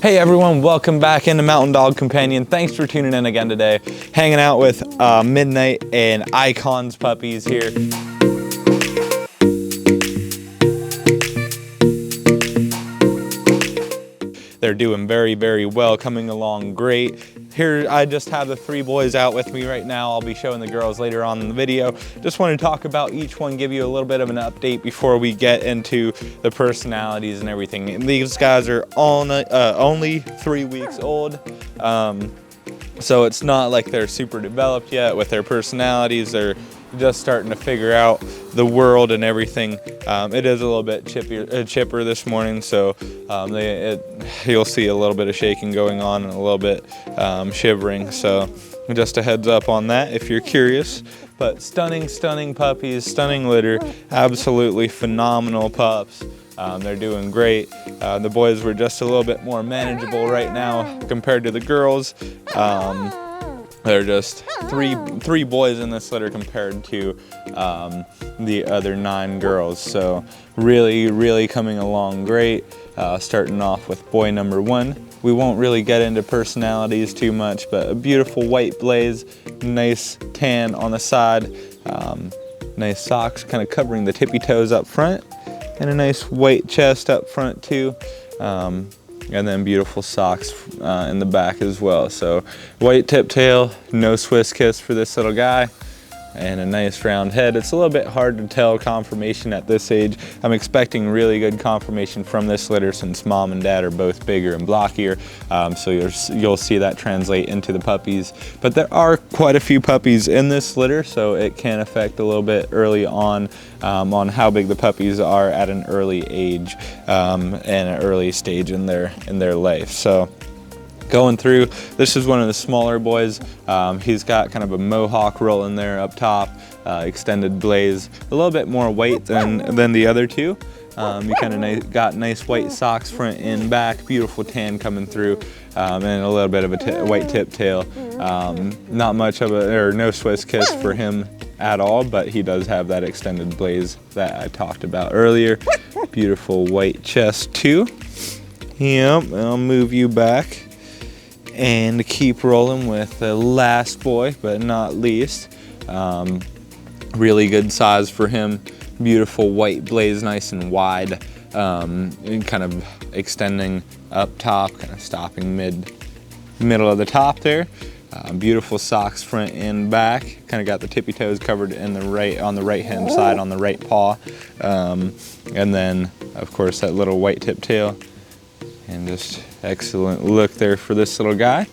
Hey everyone, welcome back into Mountain Dog Companion. Thanks for tuning in again today. Hanging out with Midnight and Icon's puppies here. They're doing very well, coming along great. Here I just have the three boys out with me right now. I'll be showing the girls later on in the video. Just want to talk about each one, give you a little bit of an update before we get into the personalities and everything. And these guys are only 3 weeks old. So it's not like they're super developed yet with their personalities. They're just starting to figure out the world and everything. It is a little bit chipper this morning, so you'll see a little bit of shaking going on and a little bit shivering. So just a heads up on that if you're curious. But stunning puppies, stunning litter, absolutely phenomenal pups. They're doing great. The boys were just a little bit more manageable right now compared to the girls. They're just three boys in this litter compared to the other 9 girls. So really coming along great. Starting off with boy number 1. We won't really get into personalities too much, but a beautiful white blaze, nice tan on the side, nice socks kind of covering the tippy toes up front, and a nice white chest up front too. And then beautiful socks in the back as well. So white tip tail, no Swiss kiss for this little guy, and a nice round head. It's a little bit hard to tell conformation at this age. I'm expecting really good conformation from this litter since mom and dad are both bigger and blockier. So you'll see that translate into the puppies. But there are quite a few puppies in this litter, so it can affect a little bit early on how big the puppies are at an early age and an early stage in their life. So going through, this is one of the smaller boys. He's got kind of a mohawk roll in there up top, extended blaze, a little bit more white than the other two. You kind of got nice white socks front and back, beautiful tan coming through, and a little bit of a white tip tail. Not much of no Swiss kiss for him at all, but he does have that extended blaze that I talked about earlier. Beautiful white chest too. Yep, I'll move you back and keep rolling with the last boy, but not least. Really good size for him. Beautiful white blaze, nice and wide, and kind of extending up top, kind of stopping middle of the top there. Beautiful socks front and back. Kind of got the tippy toes covered on the right hand side on the right paw, and then of course that little white tip tail. And just excellent look there for this little guy.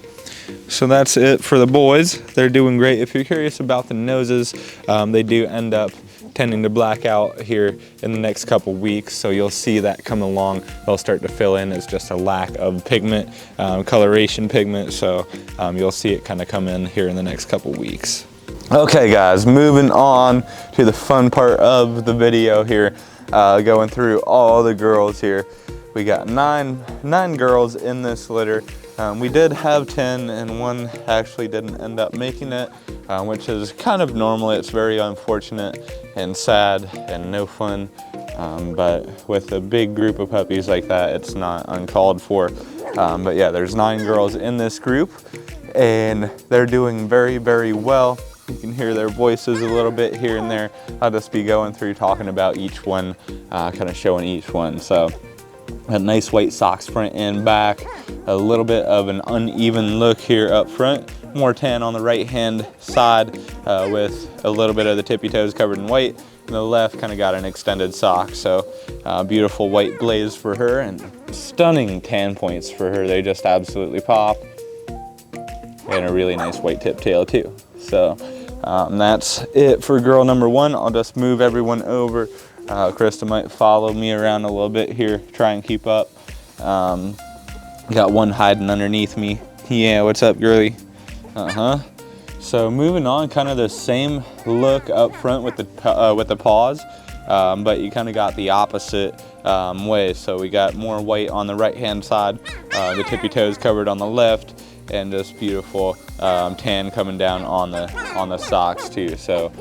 So that's it for the boys. They're doing great. If you're curious about the noses, they do end up tending to black out here in the next couple weeks. So you'll see that come along. They'll start to fill in as just a lack of pigment, coloration pigment. So you'll see it kind of come in here in the next couple weeks. Okay guys, moving on to the fun part of the video here, going through all the girls here. We got nine girls in this litter. We did have 10 and one actually didn't end up making it, which is kind of normal. It's very unfortunate and sad and no fun. But with a big group of puppies like that, it's not uncalled for. But yeah, there's 9 girls in this group and they're doing very well. You can hear their voices a little bit here and there. I'll just be going through talking about each one, kind of showing each one. So a nice white socks front and back, a little bit of an uneven look here up front, more tan on the right hand side with a little bit of the tippy toes covered in white, and the left kind of got an extended sock. So beautiful white blaze for her and stunning tan points for her. They just absolutely pop, and a really nice white tip tail too. So that's it for girl number 1. I'll just move everyone over. Krista might follow me around a little bit here, try and keep up. Got one hiding underneath me. Yeah, what's up, girly? So moving on, kind of the same look up front with the paws, but you kind of got the opposite way. So we got more white on the right hand side, the tippy toes covered on the left, and just beautiful tan coming down on the socks too. So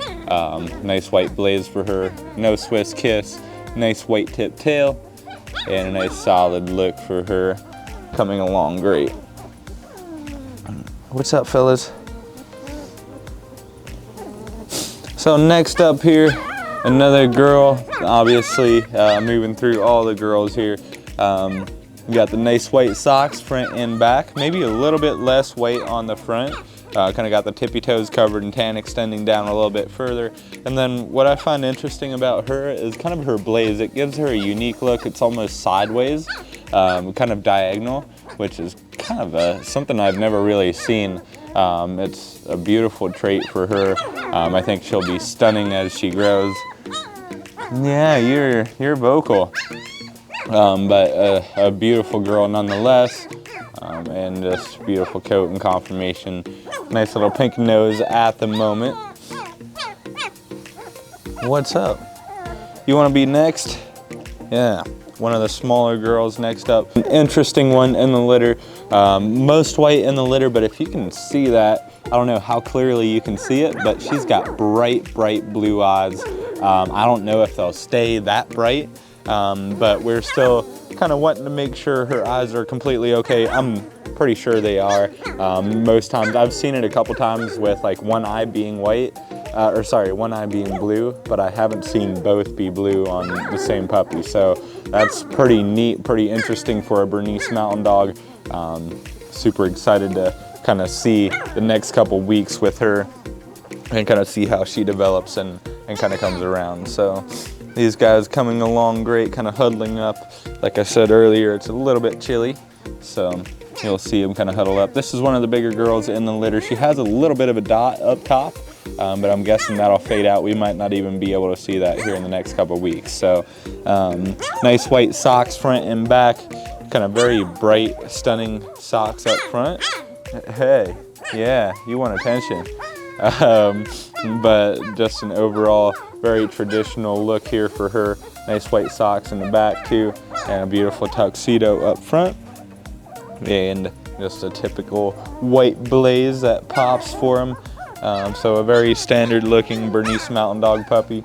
nice white blaze for her, no Swiss kiss, nice white tip tail, and a nice solid look for her. coming along great. What's up, fellas? So next up here, another girl, obviously moving through all the girls here. We got the nice white socks front and back, maybe a little bit less white on the front. Kind of got the tippy toes covered in tan extending down a little bit further. And then what I find interesting about her is kind of her blaze. It gives her a unique look. It's almost sideways, kind of diagonal, which is kind of something I've never really seen. It's a beautiful trait for her. I think she'll be stunning as she grows. Yeah, you're vocal. But a beautiful girl nonetheless, and just beautiful coat and conformation. Nice little pink nose at the moment. What's up? You want to be next? Yeah, one of the smaller girls next up. An interesting one in the litter. Most white in the litter, but if you can see that, I don't know how clearly you can see it, but she's got bright, bright blue eyes. I don't know if they'll stay that bright. But we're still kind of wanting to make sure her eyes are completely okay. I'm pretty sure they are. Most times, I've seen it a couple times with like one eye being white, one eye being blue, but I haven't seen both be blue on the same puppy. So that's pretty neat, pretty interesting for a Bernese mountain dog. Super excited to kind of see the next couple weeks with her and kind of see how she develops and kind of comes around. So these guys coming along great, kind of huddling up. Like I said earlier, it's a little bit chilly, so you'll see them kind of huddle up. This is one of the bigger girls in the litter. She has a little bit of a dot up top, but I'm guessing that'll fade out. We might not even be able to see that here in the next couple of weeks. So nice white socks front and back, kind of very bright, stunning socks up front. Hey, yeah, you want attention. But just an overall very traditional look here for her. Nice white socks in the back too, and a beautiful tuxedo up front, and just a typical white blaze that pops for him. So a very standard looking Bernese mountain dog puppy.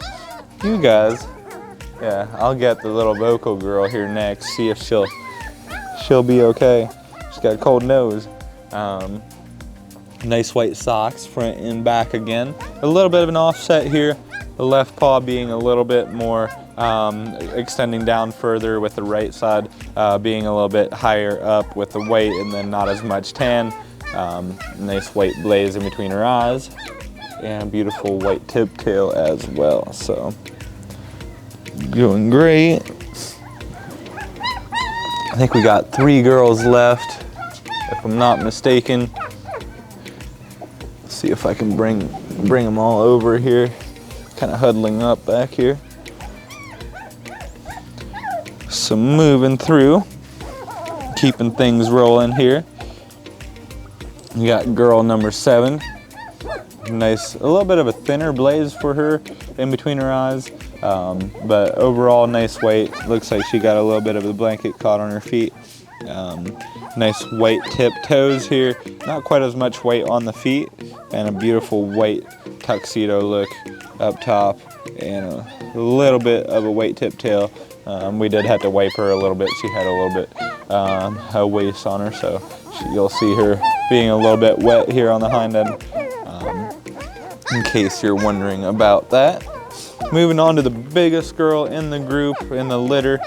You guys, yeah, I'll get the little vocal girl here next, see if she'll be okay. She's got a cold nose. Nice white socks front and back again. A little bit of an offset here. The left paw being a little bit more extending down further, with the right side being a little bit higher up with the white and then not as much tan. Nice white blaze in between her eyes, and a beautiful white tip tail as well. So doing great. I think we got 3 girls left, if I'm not mistaken. Let's see if I can bring them all over here. Kind of huddling up back here. So moving through, keeping things rolling here. You got girl number 7. Nice, a little bit of a thinner blaze for her in between her eyes, but overall nice white. Looks like she got a little bit of the blanket caught on her feet. Nice white tip toes here. Not quite as much white on the feet, and a beautiful white tuxedo look up top, and a little bit of a white tip tail. We did have to wipe her a little bit. She had a little bit a waist on her, so you'll see her being a little bit wet here on the hind end, in case you're wondering about that. Moving on to the biggest girl in the group, in the litter.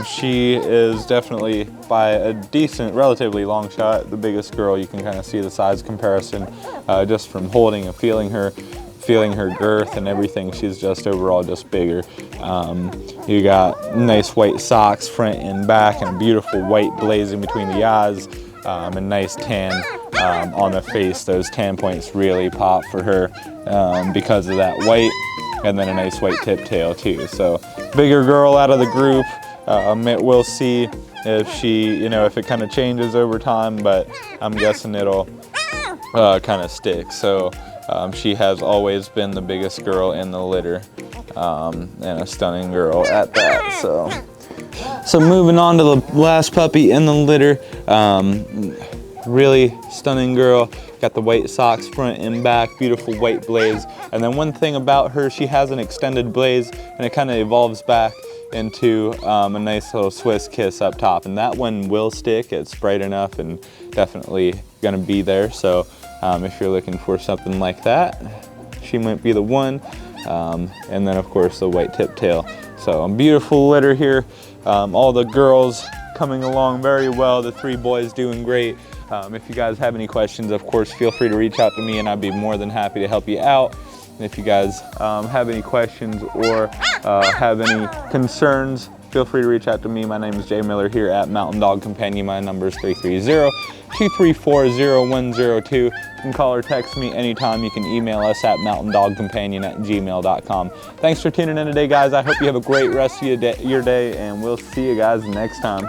She is definitely, by a decent, relatively long shot, the biggest girl. You can kind of see the size comparison just from holding and feeling her girth and everything. She's just overall just bigger. You got nice white socks front and back, and a beautiful white blaze in between the eyes, and nice tan on the face. Those tan points really pop for her because of that white, and then a nice white tip tail too. So bigger girl out of the group. We'll see if she, if it kind of changes over time, but I'm guessing it'll kind of stick. So she has always been the biggest girl in the litter, and a stunning girl at that. So moving on to the last puppy in the litter. Really stunning girl. Got the white socks front and back, beautiful white blaze. And then one thing about her, she has an extended blaze, and it kind of evolves back into a nice little Swiss Kiss up top, and that one will stick. It's bright enough and definitely gonna be there. So if you're looking for something like that, she might be the one. And then of course the white tip tail. So a beautiful litter here. All the girls coming along very well. The 3 boys doing great. If you guys have any questions, of course, feel free to reach out to me and I'd be more than happy to help you out. And if you guys have any questions or have any concerns, feel free to reach out to me. My name is Jay Miller here at Mountain Dog Companion. My number is 330-234-0102. You can call or text me anytime. You can email us at mountaindogcompanion@gmail.com. Thanks for tuning in today, guys. I hope you have a great rest of your day, and we'll see you guys next time.